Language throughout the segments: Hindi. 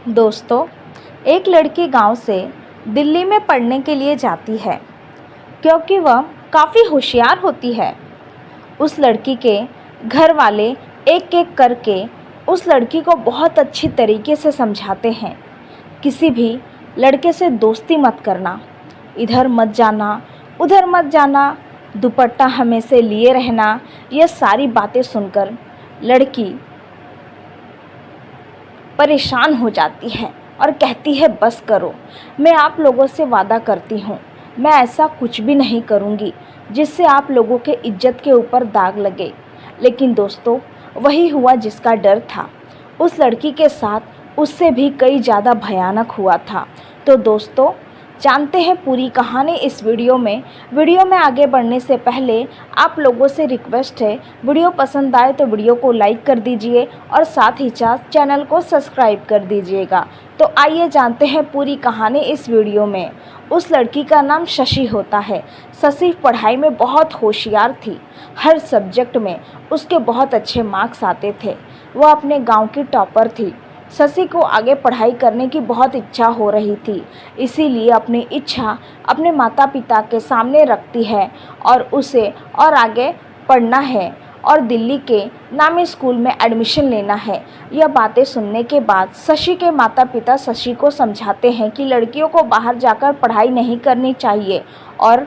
दोस्तों, एक लड़की गांव से दिल्ली में पढ़ने के लिए जाती है क्योंकि वह काफ़ी होशियार होती है। उस लड़की के घर वाले एक एक करके उस लड़की को बहुत अच्छी तरीके से समझाते हैं। किसी भी लड़के से दोस्ती मत करना, इधर मत जाना, उधर मत जाना, दुपट्टा हमेशा लिए रहना। ये सारी बातें सुनकर लड़की परेशान हो जाती है और कहती है बस करो, मैं आप लोगों से वादा करती हूँ, मैं ऐसा कुछ भी नहीं करूँगी जिससे आप लोगों के इज्जत के ऊपर दाग लगे। लेकिन दोस्तों, वही हुआ जिसका डर था। उस लड़की के साथ उससे भी कई ज़्यादा भयानक हुआ था। तो दोस्तों, जानते हैं पूरी कहानी इस वीडियो में आगे बढ़ने से पहले आप लोगों से रिक्वेस्ट है, वीडियो पसंद आए तो वीडियो को लाइक कर दीजिए और साथ ही साथ चैनल को सब्सक्राइब कर दीजिएगा। तो आइए जानते हैं पूरी कहानी इस वीडियो में। उस लड़की का नाम शशि होता है। शशि पढ़ाई में बहुत होशियार थी। हर सब्जेक्ट में उसके बहुत अच्छे मार्क्स आते थे। वह अपने गांव की टॉपर थी। शशि को आगे पढ़ाई करने की बहुत इच्छा हो रही थी, इसीलिए अपनी इच्छा अपने माता पिता के सामने रखती है और उसे और आगे पढ़ना है और दिल्ली के नामी स्कूल में एडमिशन लेना है। यह बातें सुनने के बाद शशि के माता पिता शशि को समझाते हैं कि लड़कियों को बाहर जाकर पढ़ाई नहीं करनी चाहिए और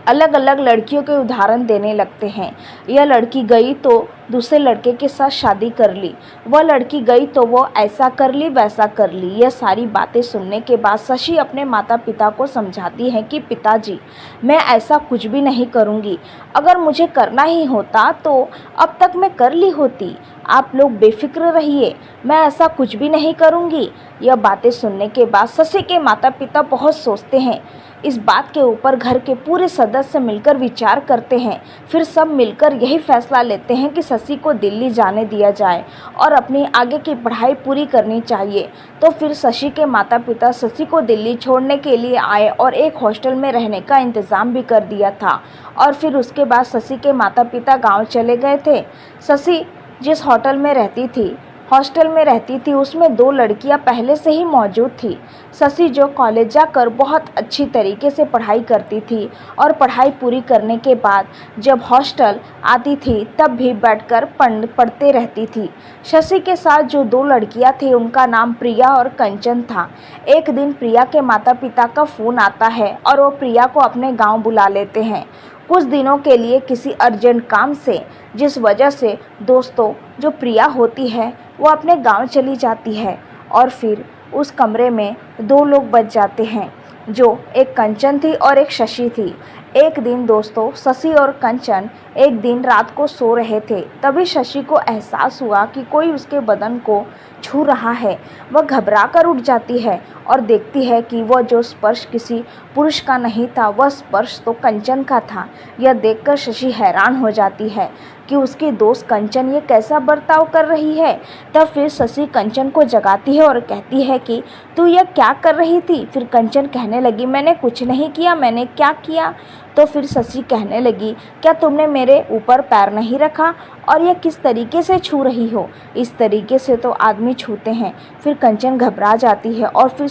अलग अलग लड़कियों के उदाहरण देने लगते हैं। यह लड़की गई तो दूसरे लड़के के साथ शादी कर ली, वह लड़की गई तो वो ऐसा कर ली वैसा कर ली। यह सारी बातें सुनने के बाद शशि अपने माता पिता को समझाती है कि पिताजी, मैं ऐसा कुछ भी नहीं करूँगी। अगर मुझे करना ही होता तो अब तक मैं कर ली होती। आप लोग बेफिक्र रहिए, मैं ऐसा कुछ भी नहीं करूँगी। यह बातें सुनने के बाद शशि के माता पिता बहुत सोचते हैं। इस बात के ऊपर घर के पूरे सदस्य मिलकर विचार करते हैं। फिर सब मिलकर यही फैसला लेते हैं कि शशि को दिल्ली जाने दिया जाए और अपनी आगे की पढ़ाई पूरी करनी चाहिए। तो फिर शशि के माता पिता शशि को दिल्ली छोड़ने के लिए आए और एक हॉस्टल में रहने का इंतज़ाम भी कर दिया था। और फिर उसके बाद शशि के माता पिता गाँव चले गए थे। शशि जिस हॉस्टल में रहती थी उसमें 2 लड़कियां पहले से ही मौजूद थी। शशि जो कॉलेज जाकर बहुत अच्छी तरीके से पढ़ाई करती थी और पढ़ाई पूरी करने के बाद जब हॉस्टल आती थी तब भी बैठकर पढ़ते रहती थी। शशि के साथ जो 2 लड़कियां थी उनका नाम प्रिया और कंचन था। एक दिन प्रिया के माता पिता का फ़ोन आता है और वो प्रिया को अपने गाँव बुला लेते हैं कुछ दिनों के लिए किसी अर्जेंट काम से, जिस वजह से दोस्तों जो प्रिया होती है वो अपने गांव चली जाती है। और फिर उस कमरे में 2 लोग बच जाते हैं, जो एक कंचन थी और एक शशि थी। एक दिन दोस्तों शशि और कंचन एक दिन रात को सो रहे थे, तभी शशि को एहसास हुआ कि कोई उसके बदन को छू रहा है। वह घबरा कर उठ जाती है और देखती है कि वह जो स्पर्श किसी पुरुष का नहीं था, वह स्पर्श तो कंचन का था। यह देखकर शशि हैरान हो जाती है कि उसकी दोस्त कंचन ये कैसा बर्ताव कर रही है। तब फिर शशि कंचन को जगाती है और कहती है कि तू यह क्या कर रही थी। फिर कंचन कहने लगी, मैंने कुछ नहीं किया, मैंने क्या किया। तो फिर शशि कहने लगी, क्या तुमने मेरे ऊपर पैर नहीं रखा और यह किस तरीके से छू रही हो, इस तरीके से तो आदमी छूते हैं। फिर कंचन घबरा जाती है और फिर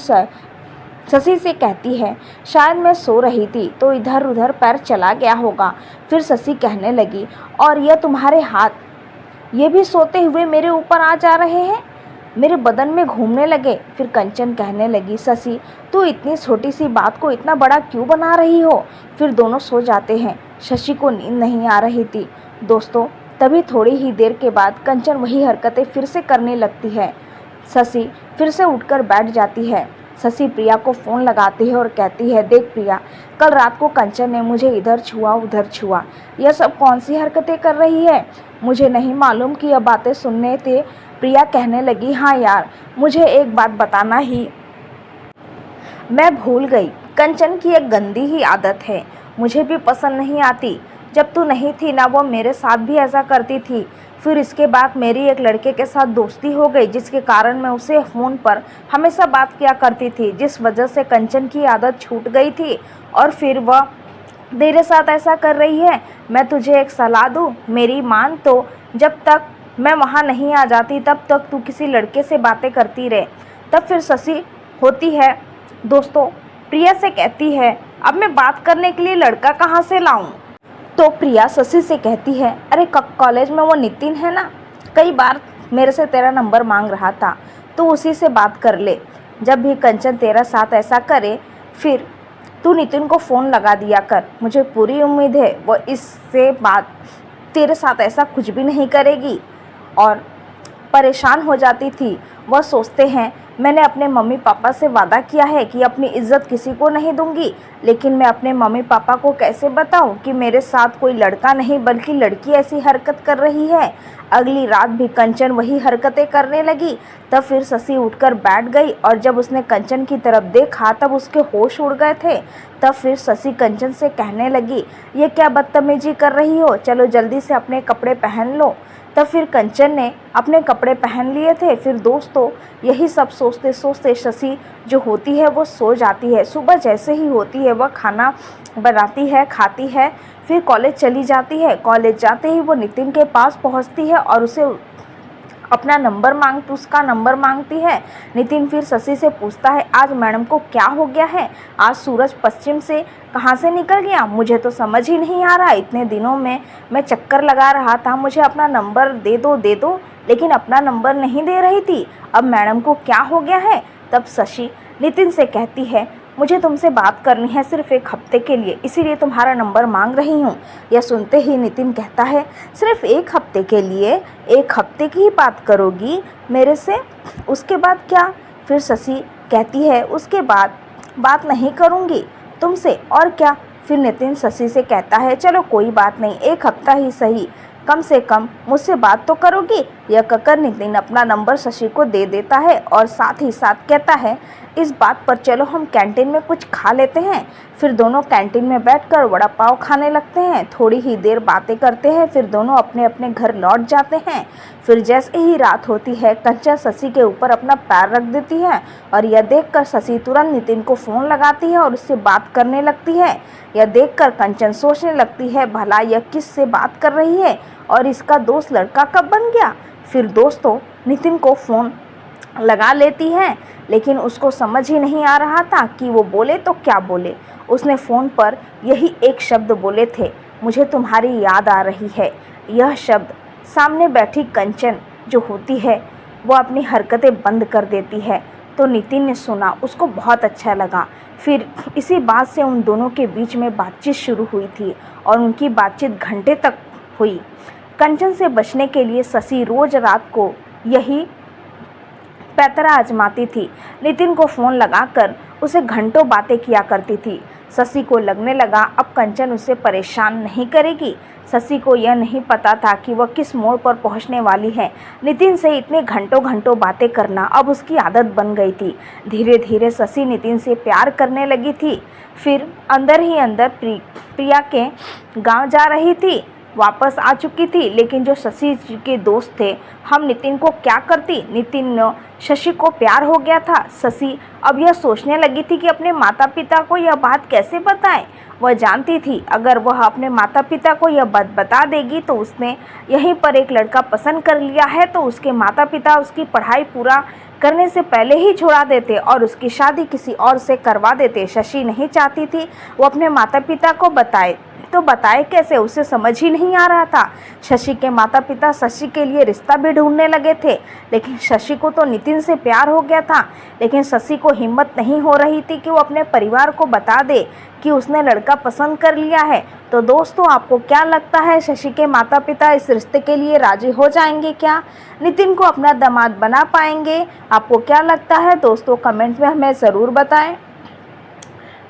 शशि से कहती है, शायद मैं सो रही थी तो इधर उधर पैर चला गया होगा। फिर शशि कहने लगी, और यह तुम्हारे हाथ, ये भी सोते हुए मेरे ऊपर आ जा रहे हैं, मेरे बदन में घूमने लगे। फिर कंचन कहने लगी, शशि तू इतनी छोटी सी बात को इतना बड़ा क्यों बना रही हो। फिर दोनों सो जाते हैं। शशि को नींद नहीं आ रही थी दोस्तों। तभी थोड़ी ही देर के बाद कंचन वही हरकतें फिर से करने लगती है। शशि फिर से उठकर बैठ जाती है। शशि प्रिया को फ़ोन लगाती है और कहती है, देख प्रिया, कल रात को कंचन ने मुझे इधर छुआ उधर छुआ, यह सब कौन सी हरकतें कर रही है, मुझे नहीं मालूम कि यह बातें सुनने थे। प्रिया कहने लगी, हाँ यार, मुझे एक बात बताना ही मैं भूल गई। कंचन की एक गंदी ही आदत है, मुझे भी पसंद नहीं आती। जब तू नहीं थी ना, वो मेरे साथ भी ऐसा करती थी। फिर इसके बाद मेरी एक लड़के के साथ दोस्ती हो गई, जिसके कारण मैं उसे फ़ोन पर हमेशा बात किया करती थी, जिस वजह से कंचन की आदत छूट गई थी और फिर वह तेरे साथ ऐसा कर रही है। मैं तुझे एक सलाह दूँ, मेरी मान, तो जब तक मैं वहाँ नहीं आ जाती तब तक तू किसी लड़के से बातें करती रहे। तब फिर शशि होती है दोस्तों प्रिया से कहती है, अब मैं बात करने के लिए लड़का कहाँ से लाऊं? तो प्रिया शशि से कहती है, अरे कॉलेज में वो नितिन है ना, कई बार मेरे से तेरा नंबर मांग रहा था, तो उसी से बात कर ले। जब भी कंचन तेरा साथ ऐसा करे फिर तू नितिन को फ़ोन लगा दिया कर। मुझे पूरी उम्मीद है वो इससे बात तेरे साथ ऐसा कुछ भी नहीं करेगी। और परेशान हो जाती थी। वह सोचते हैं मैंने अपने मम्मी पापा से वादा किया है कि अपनी इज्जत किसी को नहीं दूंगी, लेकिन मैं अपने मम्मी पापा को कैसे बताऊं कि मेरे साथ कोई लड़का नहीं बल्कि लड़की ऐसी हरकत कर रही है। अगली रात भी कंचन वही हरकतें करने लगी। तब फिर शशि उठकर बैठ गई और जब उसने कंचन की तरफ देखा तब उसके होश उड़ गए थे। तब फिर शशि कंचन से कहने लगी, ये क्या बदतमीजी कर रही हो, चलो जल्दी से अपने कपड़े पहन लो। तब फिर कंचन ने अपने कपड़े पहन लिए थे। फिर दोस्तों यही सब सोचते सोचते शशि जो होती है वो सो जाती है। सुबह जैसे ही होती है वह खाना बनाती है, खाती है, फिर कॉलेज चली जाती है। कॉलेज जाते ही वो नितिन के पास पहुंचती है और उसे उसका नंबर मांगती है। नितिन फिर शशि से पूछता है, आज मैडम को क्या हो गया है? आज सूरज पश्चिम से कहाँ से निकल गया? मुझे तो समझ ही नहीं आ रहा। इतने दिनों में मैं चक्कर लगा रहा था, मुझे अपना नंबर दे दो, लेकिन अपना नंबर नहीं दे रही थी। अब मैडम को क्या हो गया है? तब शशि नितिन से कहती है, मुझे तुमसे बात करनी है सिर्फ एक हफ्ते के लिए, इसीलिए तुम्हारा नंबर मांग रही हूँ। यह सुनते ही नितिन कहता है, सिर्फ एक हफ्ते के लिए? एक हफ्ते की ही बात करोगी मेरे से? उसके बाद क्या? फिर शशि कहती है, उसके बाद बात नहीं करूँगी तुमसे, और क्या? फिर नितिन शशि से कहता है, चलो कोई बात नहीं, एक हफ्ता ही सही, कम से कम मुझसे बात तो करोगी। यह कहकर नितिन अपना नंबर शशि को दे देता है और साथ ही साथ कहता है, इस बात पर चलो हम कैंटीन में कुछ खा लेते हैं। फिर दोनों कैंटीन में बैठकर वड़ा पाव खाने लगते हैं। थोड़ी ही देर बातें करते हैं, फिर दोनों अपने अपने घर लौट जाते हैं। फिर जैसे ही रात होती है कंचन शशि के ऊपर अपना पैर रख देती है और यह देखकर शशि तुरंत नितिन को फ़ोन लगाती है और उससे बात करने लगती है। यह देखकर कंचन सोचने लगती है, भला यह किस से बात कर रही है और इसका दोस्त लड़का कब बन गया। फिर दोस्तों नितिन को फ़ोन लगा लेती है, लेकिन उसको समझ ही नहीं आ रहा था कि वो बोले तो क्या बोले। उसने फ़ोन पर यही एक शब्द बोले थे, मुझे तुम्हारी याद आ रही है। यह शब्द सामने बैठी कंचन जो होती है वो अपनी हरकतें बंद कर देती है। तो नितिन ने सुना, उसको बहुत अच्छा लगा। फिर इसी बात से उन दोनों के बीच में बातचीत शुरू हुई थी और उनकी बातचीत घंटे तक हुई। कंचन से बचने के लिए शशि रोज़ रात को यही पैतरा आजमाती थी। नितिन को फ़ोन लगाकर उसे घंटों बातें किया करती थी। शशि को लगने लगा अब कंचन उसे परेशान नहीं करेगी। शशि को यह नहीं पता था कि वह किस मोड़ पर पहुंचने वाली है। नितिन से इतने घंटों घंटों बातें करना अब उसकी आदत बन गई थी। धीरे धीरे शशि नितिन से प्यार करने लगी थी। फिर अंदर ही अंदर प्रिया के गांव जा रही थी, वापस आ चुकी थी, लेकिन जो शशि के दोस्त थे, हम नितिन को क्या करती? नितिन शशि को प्यार हो गया था। शशि अब यह सोचने लगी थी कि अपने माता पिता को यह बात कैसे बताएं। वह जानती थी अगर वह अपने माता पिता को यह बात बता देगी तो उसने यहीं पर एक लड़का पसंद कर लिया है, तो उसके माता पिता उसकी पढ़ाई पूरा करने से पहले ही छुड़ा देते और उसकी शादी किसी और से करवा देते। शशि नहीं चाहती थी वो अपने माता पिता को बताए, तो बताए कैसे, उसे समझ ही नहीं आ रहा था। शशि के माता पिता शशि के लिए रिश्ता भी ढूंढने लगे थे, लेकिन शशि को तो नितिन से प्यार हो गया था। लेकिन शशि को हिम्मत नहीं हो रही थी कि वो अपने परिवार को बता दे कि उसने लड़का पसंद कर लिया है। तो दोस्तों आपको क्या लगता है, शशि के माता पिता इस रिश्ते के लिए राजी हो जाएंगे क्या? नितिन को अपना दामाद बना पाएंगे? आपको क्या लगता है दोस्तों, कमेंट में हमें ज़रूर बताएं।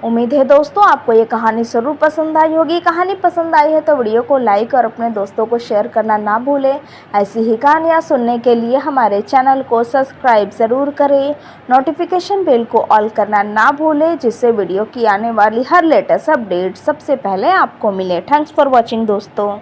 उम्मीद है दोस्तों आपको ये कहानी ज़रूर पसंद आई होगी। कहानी पसंद आई है तो वीडियो को लाइक और अपने दोस्तों को शेयर करना ना भूलें। ऐसी ही कहानियाँ सुनने के लिए हमारे चैनल को सब्सक्राइब ज़रूर करें। नोटिफिकेशन बेल को ऑल करना ना भूलें, जिससे वीडियो की आने वाली हर लेटेस्ट अपडेट सबसे पहले आपको मिले। थैंक्स फॉर वॉचिंग दोस्तों।